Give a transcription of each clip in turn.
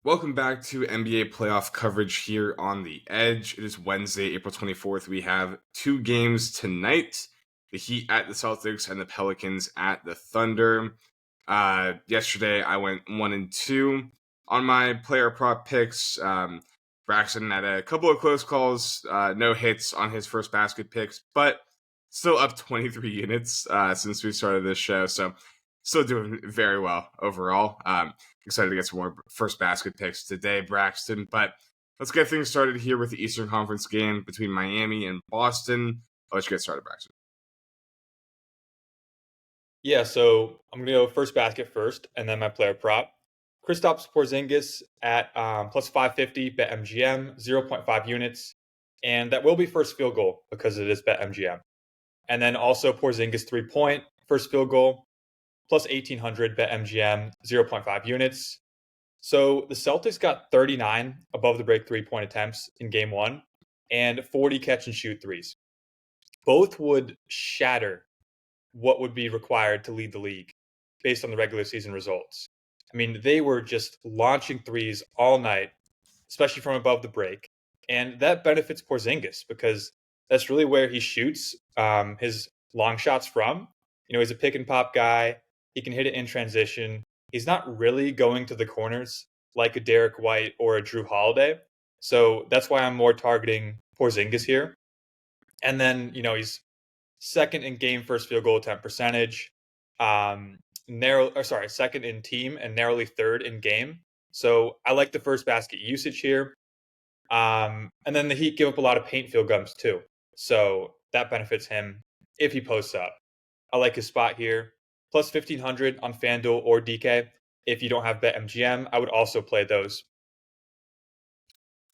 Welcome back to NBA playoff coverage here on The Edge. It is Wednesday, April 24th. We have two games tonight, the Heat at the Celtics and the Pelicans at the Thunder. Yesterday, I went 1-2 on my player prop picks. Braxton had a couple of close calls, no hits on his first basket picks, but still up 23 units since we started this show. So still doing very well overall. Excited to get some more first basket picks today, Braxton. But let's get things started here with the Eastern Conference game between Miami and Boston. Let's get started, Braxton. Yeah, so I'm gonna go first basket first, and then my player prop. Kristaps Porzingis at plus 550 bet MGM 0.5 units, and that will be first field goal because it is bet MGM. And then also Porzingis 3-point first field goal plus 1800 bet MGM 0.5 units. So the Celtics got 39 above the break 3-point attempts in game one and 40 catch and shoot threes. Both would shatter what would be required to lead the league based on the regular season results. I mean, they were just launching threes all night, especially from above the break. And that benefits Porzingis because that's really where he shoots his long shots from. You know, he's a pick and pop guy. He can hit it in transition. He's not really going to the corners like a Derek White or a Drew Holiday. So that's why I'm more targeting Porzingis here. And then, you know, he's second in game first field goal attempt percentage, second in team and narrowly third in game. So I like the first basket usage here. And then the Heat give up a lot of paint field guns too. So that benefits him if he posts up. I like his spot here. Plus 1500 on FanDuel or DK. If you don't have BetMGM, I would also play those.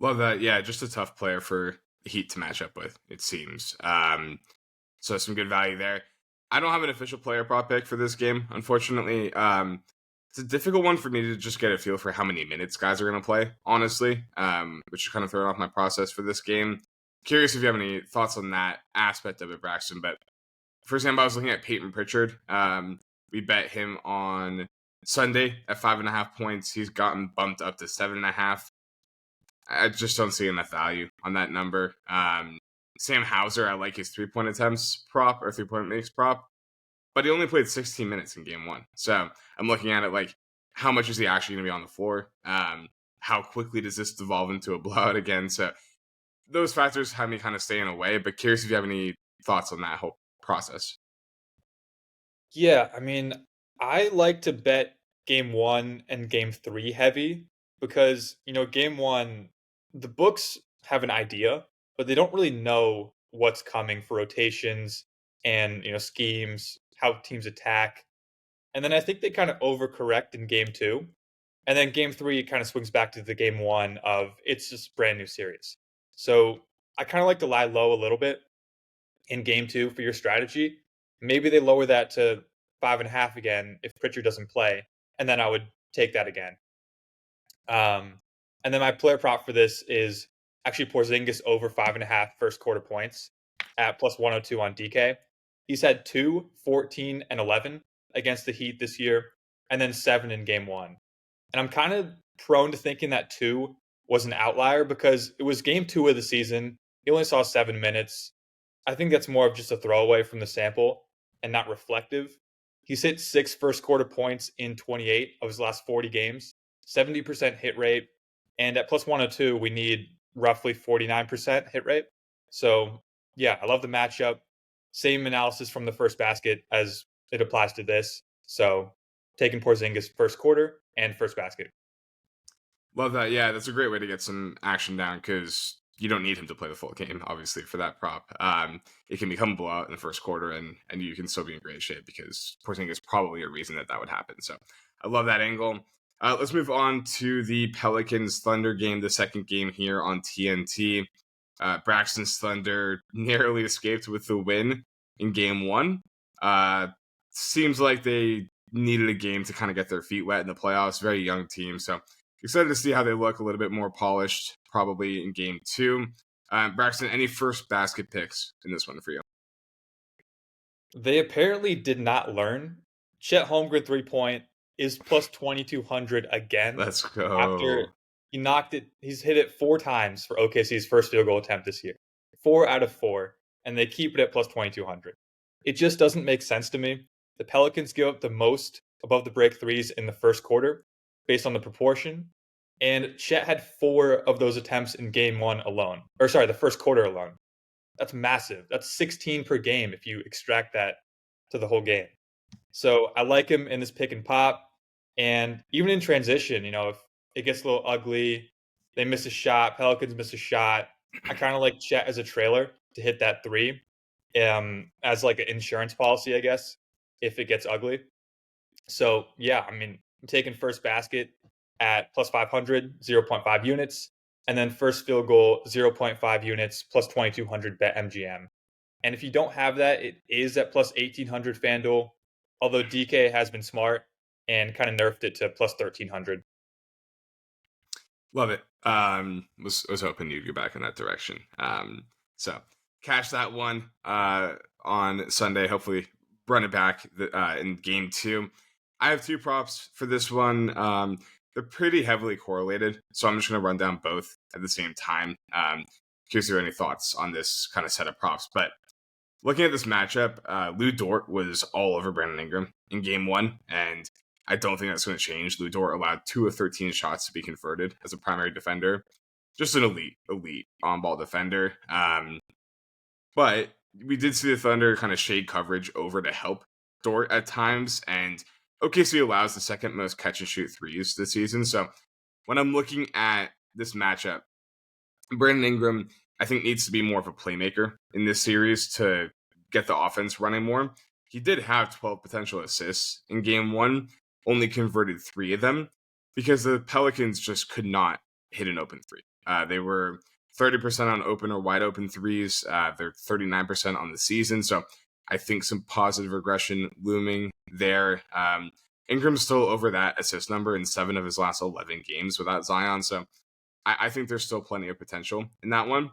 Love that. Yeah, just a tough player for the Heat to match up with, it seems. So some good value there. I don't have an official player prop pick for this game, unfortunately. It's a difficult one for me to just get a feel for how many minutes guys are going to play, honestly, which is kind of throwing off my process for this game. Curious if you have any thoughts on that aspect of it, Braxton. But for example, I was looking at Peyton Pritchard. We bet him on Sunday at 5.5 points. He's gotten bumped up to 7.5. I just don't see enough value on that number. Sam Hauser, I like his 3-point attempts prop or 3-point makes prop, but he only played 16 minutes in game one. So I'm looking at it like, how much is he actually going to be on the floor? How quickly does this devolve into a blowout again? So those factors have me kind of staying away, but curious if you have any thoughts on that whole process. Yeah, I mean, I like to bet game one and game three heavy because, you know, game one, the books have an idea, but they don't really know what's coming for rotations and, you know, schemes, how teams attack. And then I think they kind of overcorrect in game two. And then game three kind of swings back to the game one of it's just brand new series. So I kind of like to lie low a little bit in game two for your strategy. Maybe they lower that to 5.5 again if Pritchard doesn't play, and then I would take that again. And then my player prop for this is actually Porzingis over 5.5 first quarter points at plus 102 on DK. He's had 2, 14, and 11 against the Heat this year, and then 7 in game one. And I'm kind of prone to thinking that 2 was an outlier because it was game 2 of the season. He only saw 7 minutes. I think that's more of just a throwaway from the sample and not reflective. He's hit 6 first quarter points in 28 of his last 40 games, 70% hit rate. And at plus 102, we need roughly 49% hit rate. So, yeah, I love the matchup. Same analysis from the first basket as it applies to this. So, taking Porzingis first quarter and first basket. Love that. Yeah, that's a great way to get some action down because you don't need him to play the full game, obviously, for that prop. It can become a blowout in the first quarter, and you can still be in great shape because Porzingis is probably a reason that would happen. So I love that angle. Let's move on to the Pelicans Thunder game, the second game here on TNT. Braxton's Thunder narrowly escaped with the win in game one. Seems like they needed a game to kind of get their feet wet in the playoffs. Very young team, so excited to see how they look a little bit more polished, probably in game two. Braxton, any first basket picks in this one for you? They apparently did not learn. Chet Holmgren 3-point is plus 2,200 again Let's after go. he knocked it. He's hit it 4 times for OKC's first field goal attempt this year. 4 out of 4, and they keep it at plus 2,200. It just doesn't make sense to me. The Pelicans give up the most above the break threes in the first quarter based on the proportion. And Chet had 4 of those attempts in game one alone. Or sorry, the first quarter alone. That's massive. That's 16 per game if you extract that to the whole game. So I like him in this pick and pop. And even in transition, if it gets a little ugly, they miss a shot, Pelicans miss a shot. I kind of like Chet as a trailer to hit that three, as like an insurance policy, I guess, if it gets ugly. So yeah, I mean, I'm taking first basket at plus 500, 0.5 units, and then first field goal, 0.5 units, plus 2,200 bet MGM. And if you don't have that, it is at plus 1,800 FanDuel, although DK has been smart and kind of nerfed it to plus 1,300. Love it. Was hoping you'd go back in that direction. So cash that one on Sunday. Hopefully, run it back in game 2. I have 2 props for this one. They're pretty heavily correlated, so I'm just going to run down both at the same time. Curious if you have any thoughts on this kind of set of props. But looking at this matchup, Lou Dort was all over Brandon Ingram in game 1, and I don't think that's going to change. Lou Dort allowed 2 of 13 shots to be converted as a primary defender. Just an elite on-ball defender. But we did see the Thunder kind of shade coverage over to help Dort at times, and OKC allows the second most catch-and-shoot threes this season. So when I'm looking at this matchup, Brandon Ingram, I think, needs to be more of a playmaker in this series to get the offense running more. He did have 12 potential assists in game 1, only converted 3 of them because the Pelicans just could not hit an open three. They were 30% on open or wide open threes. They're 39% on the season. So I think some positive regression looming there. Ingram's still over that assist number in 7 of his last 11 games without Zion. So I think there's still plenty of potential in that one.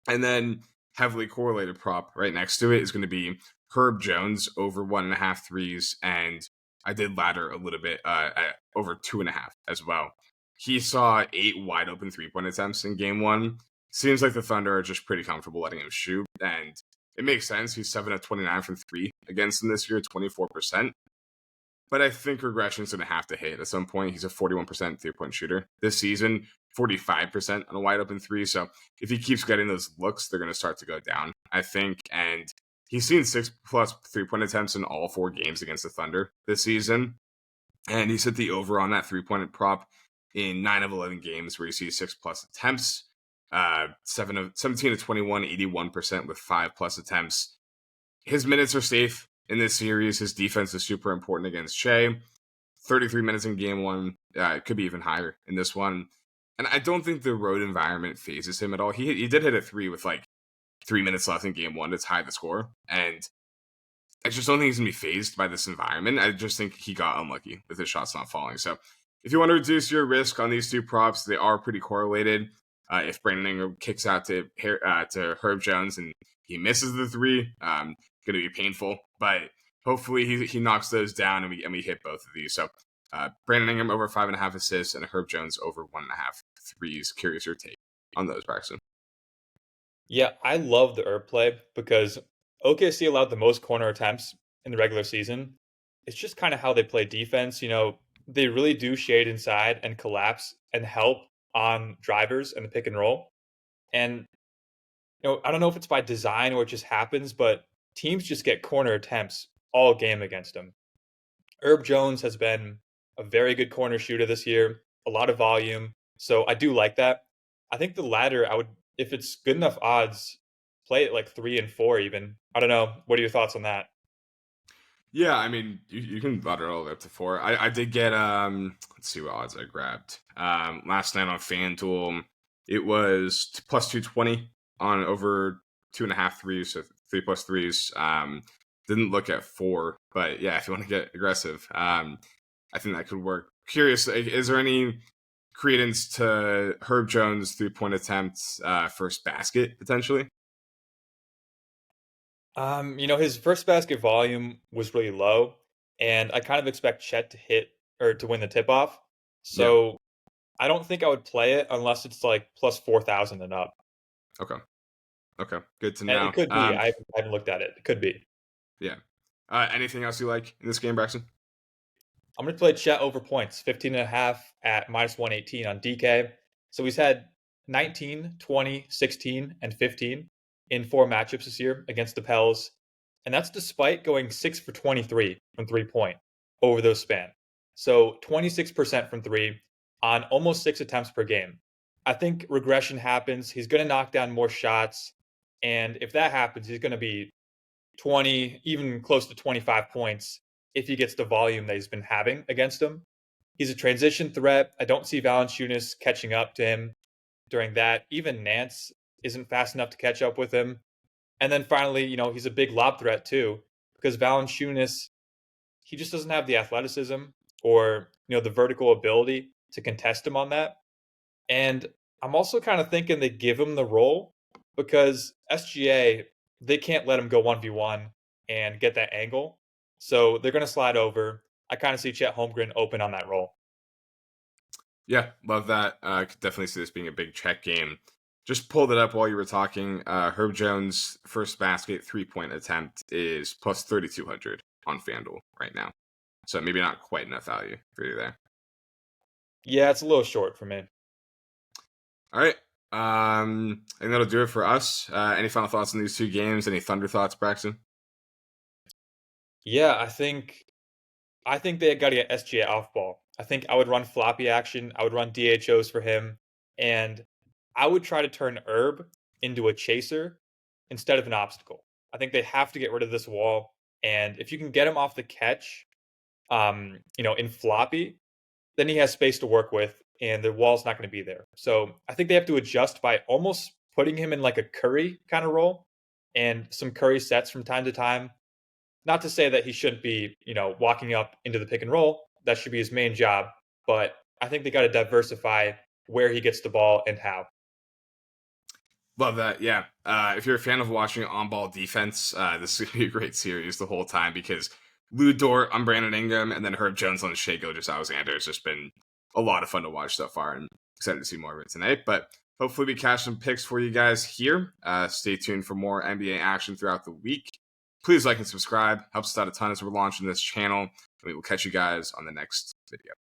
And then heavily correlated prop right next to it is going to be Herb Jones over 1.5 threes. And I did ladder a little bit at over 2.5 as well. He saw 8 wide open 3-point attempts in game 1. Seems like the Thunder are just pretty comfortable letting him shoot. And it makes sense. He's 7 of 29 from 3 against them this year, 24%. But I think regression's going to have to hit at some point. He's a 41% 3-point shooter this season, 45% on a wide open 3. So if he keeps getting those looks, they're going to start to go down, I think. And he's seen 6+ 3-point attempts in all 4 games against the Thunder this season. And he's hit the over on that 3-point prop in 9 of 11 games where you see 6+ attempts, 17 of 21, 81% with 5+ attempts. His minutes are safe in this series. His defense is super important against Shea. 33 minutes in game 1. It could be even higher in this one. And I don't think the road environment phases him at all. He did hit a 3 with like 3 minutes left in game 1 to tie the score. And I just don't think he's going to be phased by this environment. I just think he got unlucky with his shots not falling. So if you want to reduce your risk on these 2 props, they are pretty correlated. If Brandon Ingram kicks out to Herb Jones and he misses the 3, going to be painful. But hopefully he knocks those down and we hit both of these. So Brandon Ingram over 5.5 assists and Herb Jones over 1.5 threes. Curious your take on those, Braxton. Yeah, I love the Herb play because OKC allowed the most corner attempts in the regular season. It's just kind of how they play defense. They really do shade inside and collapse and help on drivers and the pick and roll. And I don't know if it's by design or it just happens, but teams just get corner attempts all game against them. Herb Jones has been a very good corner shooter this year, a lot of volume. So I do like that. I think the ladder, if it's good enough odds, play it like 3 and 4 even. I don't know. What are your thoughts on that? Yeah, I mean, you can ladder all the way up to 4. I did get, let's see what odds I grabbed. Last night on FanDuel, it was plus 220 on over 2.5 threes, so 3+ threes. Didn't look at 4, but yeah, if you want to get aggressive, I think that could work. Curious, is there any credence to Herb Jones' 3-point attempts first basket potentially? His first basket volume was really low, and I kind of expect Chet to hit or to win the tip off. Yeah. So I don't think I would play it unless it's like plus 4,000 and up. Okay. Okay. Good to And know. it could be. I haven't looked at it. It could be. Yeah. Anything else you like in this game, Braxton? I'm going to play Chet over points, 15.5 at minus 118 on DK. So he's had 19, 20, 16, and 15 in 4 matchups this year against the Pels. And that's despite going 6 for 23 from 3-point over those span. So 26% from 3 on almost 6 attempts per game. I think regression happens. He's going to knock down more shots. And if that happens, he's going to be 20, even close to 25 points if he gets the volume that he's been having against him. He's a transition threat. I don't see Valanciunas catching up to him during that. Even Nance isn't fast enough to catch up with him. And then finally, he's a big lob threat too, because Valanciunas, he just doesn't have the athleticism or, the vertical ability to contest him on that. And I'm also kind of thinking they give him the role because SGA, they can't let him go 1v1 and get that angle. So they're going to slide over. I kind of see Chet Holmgren open on that role. Yeah, love that. I could definitely see this being a big check game. Just pulled it up while you were talking. Herb Jones' first basket 3-point attempt is plus 3,200 on FanDuel right now. So maybe not quite enough value for you there. Yeah, it's a little short for me. All right. I think that'll do it for us. Any final thoughts on these 2 games? Any Thunder thoughts, Braxton? Yeah, I think they got to get SGA off ball. I think I would run floppy action. I would run DHOs for him. And I would try to turn Herb into a chaser instead of an obstacle. I think they have to get rid of this wall. And if you can get him off the catch, in floppy, then he has space to work with and the wall's not going to be there. So I think they have to adjust by almost putting him in like a Curry kind of role and some Curry sets from time to time. Not to say that he shouldn't be, walking up into the pick and roll. That should be his main job. But I think they got to diversify where he gets the ball and how. Love that. Yeah. If you're a fan of watching on-ball defense, this is going to be a great series the whole time because Lou Dort on Brandon Ingram and then Herb Jones on Shai Gilgeous-Alexander has just been a lot of fun to watch so far and excited to see more of it tonight. But hopefully we catch some picks for you guys here. Stay tuned for more NBA action throughout the week. Please like and subscribe. Helps us out a ton as we're launching this channel. And we will catch you guys on the next video.